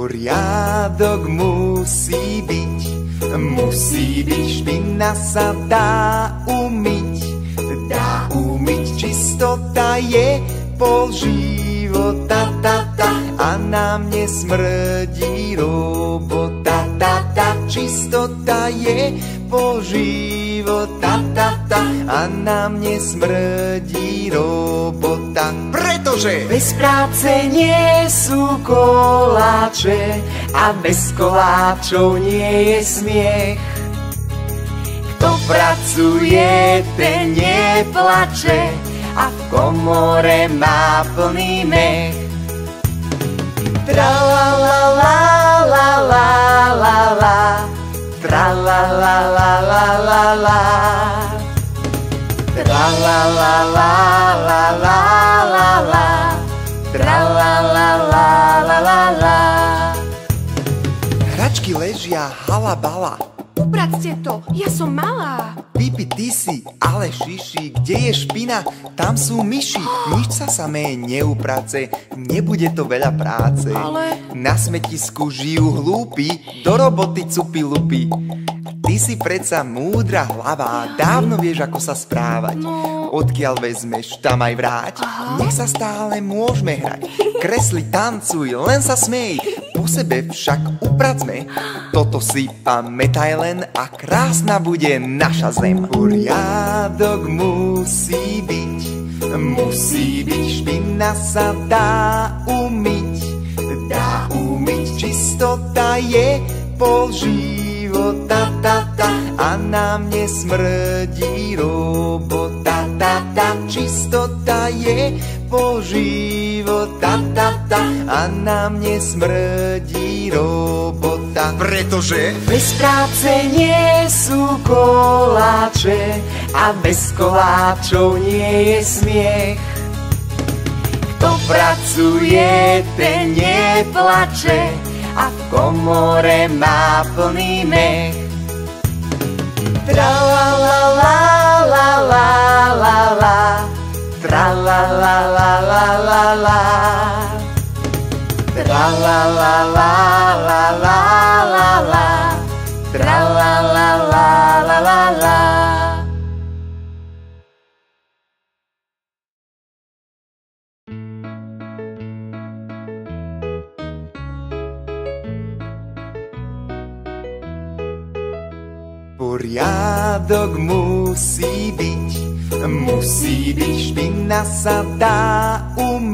Poriadok musí byť, špina sa dá umyť. Dá umyť, čistota je pol života, a na mne smrdí robota, čistota je pol života, a na mne smrdí robota. Pretože bez práce nie sú koláče a bez koláčov nie je smiech. Kto pracuje, ten neplače a v komore má plný mech. Tra-la-la-la-la-la-la, tra-la-la-la-la-la-la, tra-la-la-la-la-la-la, tra-la-la-la-la-la-la. Hračky ležia halabala. Upracte to, ja som malá. Pipi, ty si, ale šiši, kde je špina, tam sú myši. Nič sa samé neuprace, nebude to veľa práce. Ale na smetisku žijú hlúpi, do roboty cupi lupi. Ty si predsa múdra hlava, dávno vieš, ako sa správať. Odkiaľ vezmeš, tam aj vráť. Nech sa stále môžeme hrať. Kresli, tancuj, len sa smej. Po sebe však upracme. Toto si pamätaj len a krásna bude naša zem. Poriadok musí byť, špina sa dá umyť. Dá umyť, čistota je pol života, a na mne smrdí robota, čistota je pol života, a na mne smrdí robota. Pretože bez práce nie sú koláče a bez koláčov nie je smiech. Kto pracuje, ten neplače a v komore má plný mech. Tra-la-la-la-la-la-la, tra-la-la-la-la-la-la, tra-la-la-la-la-la-la, tra-la-la-la-la-la-la. Poriadok musí byť, špina sa dá umyť.